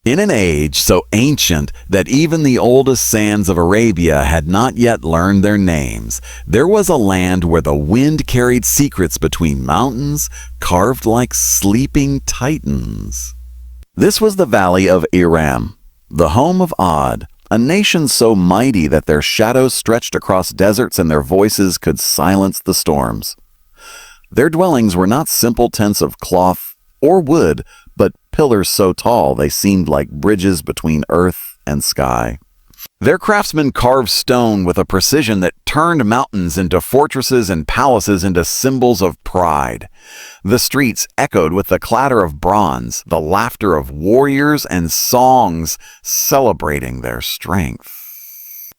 In an age so ancient that even the oldest sands of Arabia had not yet learned their names, there was a land where the wind carried secrets between mountains, carved like sleeping titans. This was the valley of Iram, the home of Aad, a nation so mighty that their shadows stretched across deserts and their voices could silence the storms. Their dwellings were not simple tents of cloth or wood, but pillars so tall they seemed like bridges between earth and sky. Their craftsmen carved stone with a precision that turned mountains into fortresses and palaces into symbols of pride. The streets echoed with the clatter of bronze, the laughter of warriors, and songs celebrating their strength.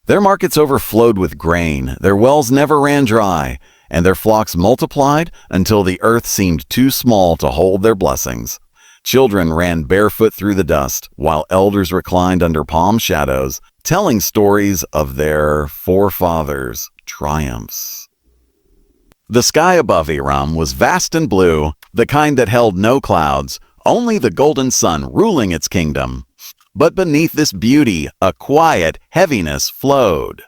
Their markets overflowed with grain, their wells never ran dry, and their flocks multiplied until the earth seemed too small to hold their blessings. Children ran barefoot through the dust, while elders reclined under palm shadows, telling stories of their forefathers' triumphs. The sky above Iram was vast and blue, the kind that held no clouds, only the golden sun ruling its kingdom. But beneath this beauty, a quiet heaviness flowed.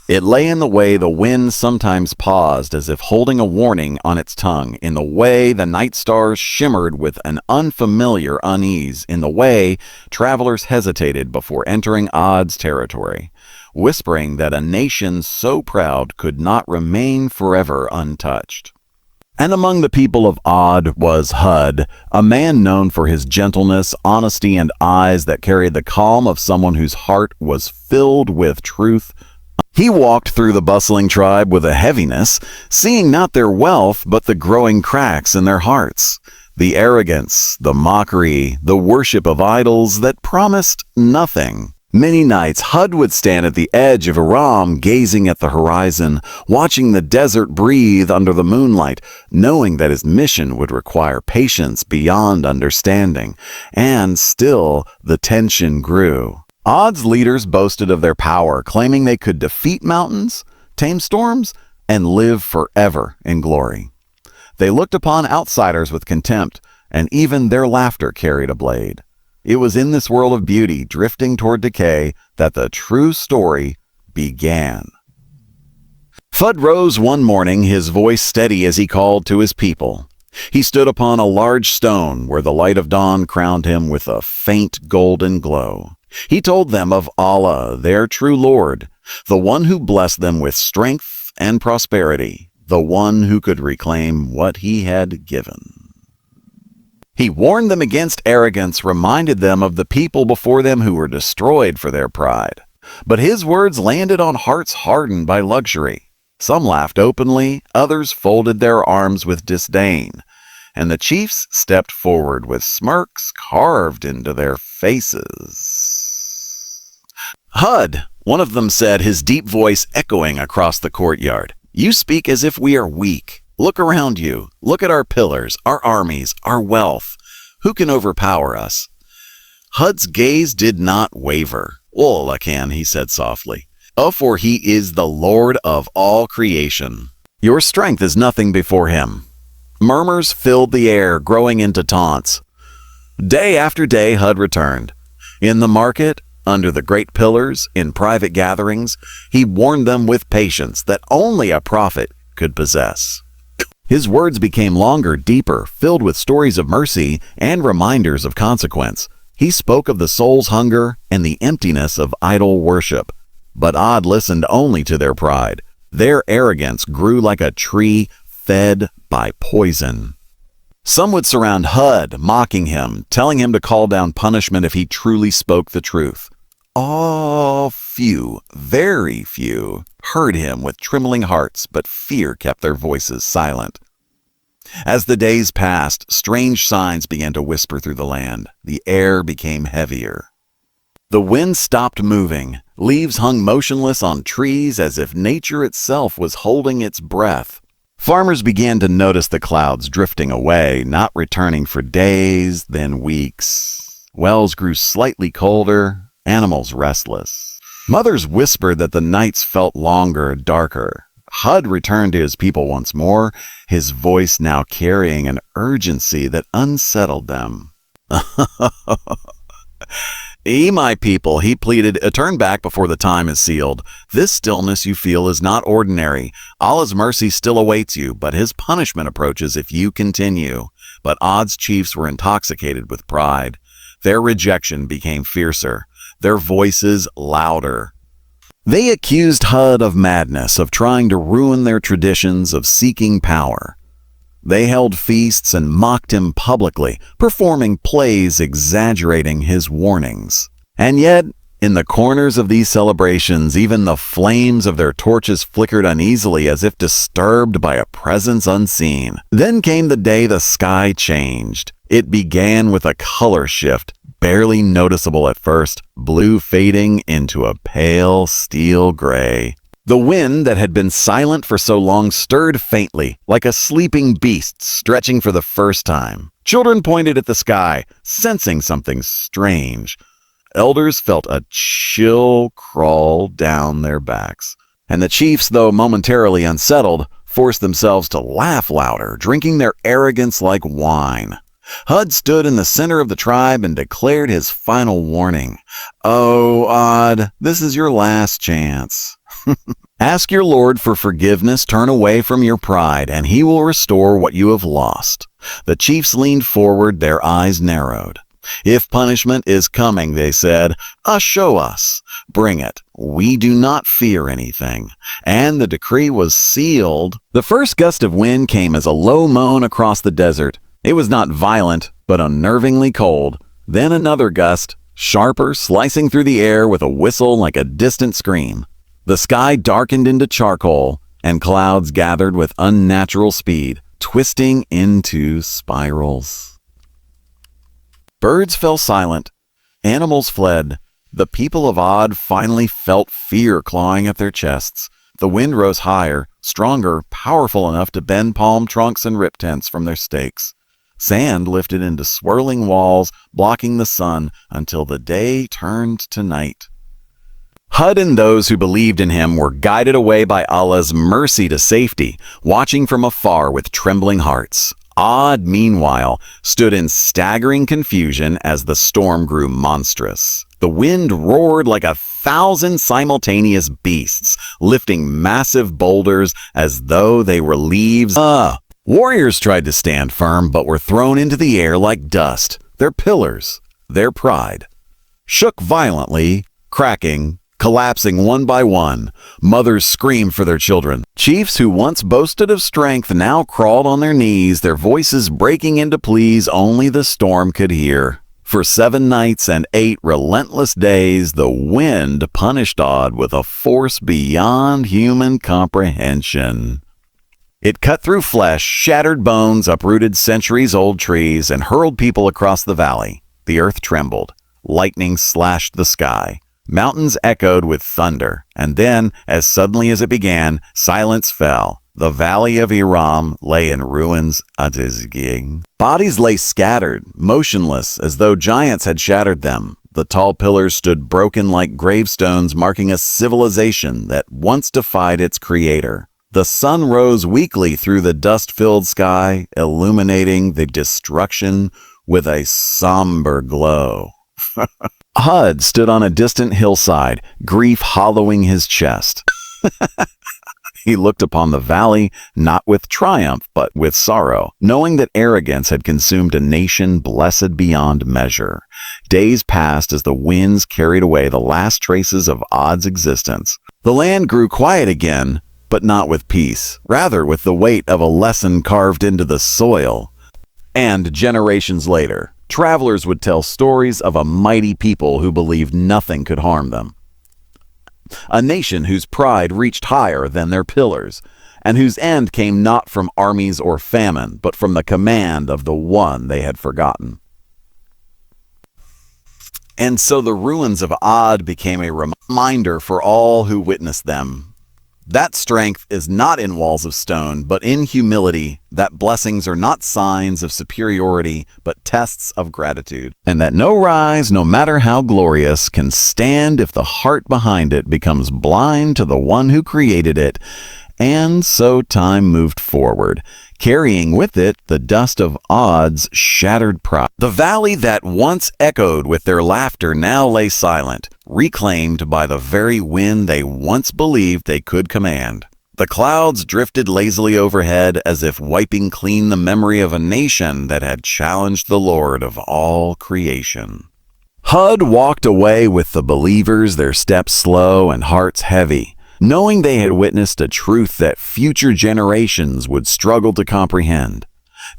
It lay in the way the wind sometimes paused as if holding a warning on its tongue, in the way the night stars shimmered with an unfamiliar unease, in the way travelers hesitated before entering Aad's territory, whispering that a nation so proud could not remain forever untouched. And among the people of Aad was Hud, a man known for his gentleness, honesty, and eyes that carried the calm of someone whose heart was filled with truth. He walked through the bustling tribe with a heaviness, seeing not their wealth but the growing cracks in their hearts, the arrogance, the mockery, the worship of idols that promised nothing. Many nights Hud would stand at the edge of Iram, gazing at the horizon, watching the desert breathe under the moonlight, knowing that his mission would require patience beyond understanding. And still the tension grew. Aad's leaders boasted of their power, claiming they could defeat mountains, tame storms, and live forever in glory. They looked upon outsiders with contempt, and even their laughter carried a blade. It was in this world of beauty, drifting toward decay, that the true story began. Hud rose one morning, his voice steady as he called to his people. He stood upon a large stone where the light of dawn crowned him with a faint golden glow. He told them of Allah, their true Lord, the one who blessed them with strength and prosperity, the one who could reclaim what he had given. He warned them against arrogance, reminded them of the people before them who were destroyed for their pride. But his words landed on hearts hardened by luxury. Some laughed openly, others folded their arms with disdain, and the chiefs stepped forward with smirks carved into their faces. "Hud," one of them said, his deep voice echoing across the courtyard, "you speak as if we are weak. Look around you. Look at our pillars, our armies, our wealth. Who can overpower us?" Hud's gaze did not waver. "Allah can," he said softly. "Oh, for he is the Lord of all creation. Your strength is nothing before him." Murmurs filled the air, growing into taunts. Day after day Hud returned. In the market, under the great pillars, in private gatherings, he warned them with patience that only a prophet could possess. His words became longer, deeper, filled with stories of mercy and reminders of consequence. He spoke of the soul's hunger and the emptiness of idol worship. But Aad listened only to their pride. Their arrogance grew like a tree fed by poison. Some would surround Hud, mocking him, telling him to call down punishment if he truly spoke the truth. All few, very few, heard him with trembling hearts, but fear kept their voices silent. As the days passed, strange signs began to whisper through the land. The air became heavier. The wind stopped moving. Leaves hung motionless on trees as if nature itself was holding its breath. Farmers began to notice the clouds drifting away, not returning for days, then weeks. Wells grew slightly colder, animals restless. Mothers whispered that the nights felt longer, darker. Hud returned to his people once more, his voice now carrying an urgency that unsettled them. My people, he pleaded, turn back before the time is sealed. This stillness you feel is not ordinary. Allah's mercy still awaits you, but his punishment approaches if you continue. But Aad's chiefs were intoxicated with pride. Their rejection became fiercer, their voices louder. They accused Hud of madness, of trying to ruin their traditions, of seeking power. They held feasts and mocked him publicly, performing plays exaggerating his warnings. And yet, in the corners of these celebrations, even the flames of their torches flickered uneasily as if disturbed by a presence unseen. Then came the day the sky changed. It began with a color shift, barely noticeable at first, blue fading into a pale steel gray. The wind that had been silent for so long stirred faintly, like a sleeping beast stretching for the first time. Children pointed at the sky, sensing something strange. Elders felt a chill crawl down their backs. And the chiefs, though momentarily unsettled, forced themselves to laugh louder, drinking their arrogance like wine. Hud stood in the center of the tribe and declared his final warning. "Oh, Aad, this is your last chance. Ask your Lord for forgiveness, turn away from your pride, and he will restore what you have lost." The chiefs leaned forward, their eyes narrowed. "If punishment is coming," they said, "show us. Bring it. We do not fear anything." And the decree was sealed. The first gust of wind came as a low moan across the desert. It was not violent, but unnervingly cold. Then another gust, sharper, slicing through the air with a whistle like a distant scream. The sky darkened into charcoal, and clouds gathered with unnatural speed, twisting into spirals. Birds fell silent. Animals fled. The people of Aad finally felt fear clawing at their chests. The wind rose higher, stronger, powerful enough to bend palm trunks and rip tents from their stakes. Sand lifted into swirling walls, blocking the sun until the day turned to night. Hud and those who believed in him were guided away by Allah's mercy to safety, watching from afar with trembling hearts. Aad, meanwhile, stood in staggering confusion as the storm grew monstrous. The wind roared like 1,000 simultaneous beasts, lifting massive boulders as though they were leaves. Warriors tried to stand firm, but were thrown into the air like dust. Their pillars, their pride, shook violently, cracking, collapsing one by one. Mothers screamed for their children. Chiefs who once boasted of strength now crawled on their knees, their voices breaking into pleas only the storm could hear. For 7 nights and 8 relentless days, the wind punished Aad with a force beyond human comprehension. It cut through flesh, shattered bones, uprooted centuries-old trees, and hurled people across the valley. The earth trembled. Lightning slashed the sky. Mountains echoed with thunder, and then, as suddenly as it began, silence fell. The valley of Iram lay in ruins. Bodies lay scattered, motionless, as though giants had shattered them. The tall pillars stood broken like gravestones, marking a civilization that once defied its creator. The sun rose weakly through the dust-filled sky, illuminating the destruction with a somber glow. Hud stood on a distant hillside, grief hollowing his chest. He looked upon the valley, not with triumph, but with sorrow, knowing that arrogance had consumed a nation blessed beyond measure. Days passed as the winds carried away the last traces of Aad's existence. The land grew quiet again, but not with peace, rather with the weight of a lesson carved into the soil. And generations later, travelers would tell stories of a mighty people who believed nothing could harm them. A nation whose pride reached higher than their pillars, and whose end came not from armies or famine, but from the command of the one they had forgotten. And so the ruins of Aad became a reminder for all who witnessed them. That strength is not in walls of stone, but in humility, that blessings are not signs of superiority, but tests of gratitude, and that no rise, no matter how glorious, can stand if the heart behind it becomes blind to the one who created it. And so time moved forward. carrying with it the dust of Aad's shattered pride. The valley that once echoed with their laughter now lay silent, reclaimed by the very wind they once believed they could command. The clouds drifted lazily overhead as if wiping clean the memory of a nation that had challenged the Lord of all creation. Hud walked away with the believers, their steps slow and hearts heavy, knowing they had witnessed a truth that future generations would struggle to comprehend.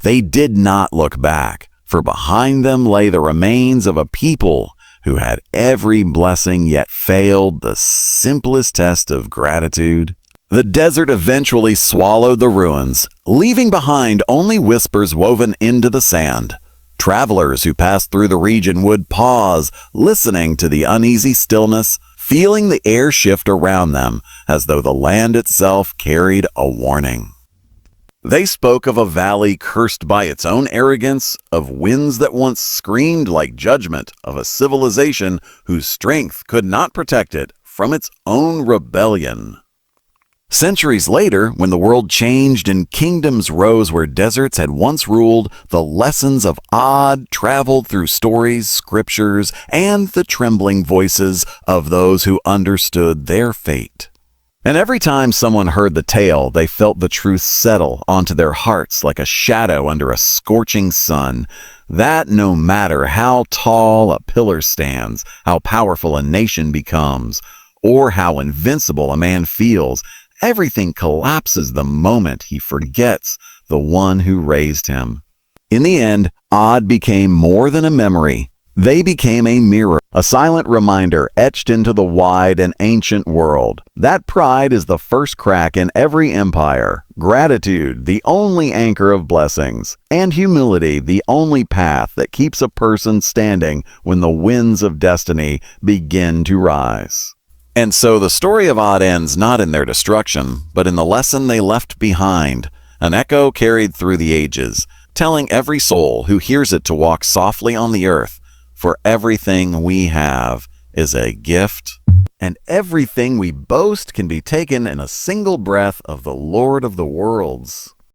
They did not look back, for behind them lay the remains of a people who had every blessing yet failed the simplest test of gratitude. The desert eventually swallowed the ruins, leaving behind only whispers woven into the sand. Travelers who passed through the region would pause, listening to the uneasy stillness, feeling the air shift around them as though the land itself carried a warning. They spoke of a valley cursed by its own arrogance, of winds that once screamed like judgment, of a civilization whose strength could not protect it from its own rebellion. Centuries later, when the world changed and kingdoms rose where deserts had once ruled, the lessons of Aad traveled through stories, scriptures, and the trembling voices of those who understood their fate. And every time someone heard the tale, they felt the truth settle onto their hearts like a shadow under a scorching sun, that no matter how tall a pillar stands, how powerful a nation becomes, or how invincible a man feels, everything collapses the moment he forgets the one who raised him. In the end, Aad became more than a memory. They became a mirror, a silent reminder etched into the wide and ancient world. That pride is the first crack in every empire, gratitude the only anchor of blessings, and humility the only path that keeps a person standing when the winds of destiny begin to rise. And so the story of Aad ends not in their destruction, but in the lesson they left behind, an echo carried through the ages, telling every soul who hears it to walk softly on the earth, for everything we have is a gift, and everything we boast can be taken in a single breath of the Lord of the worlds.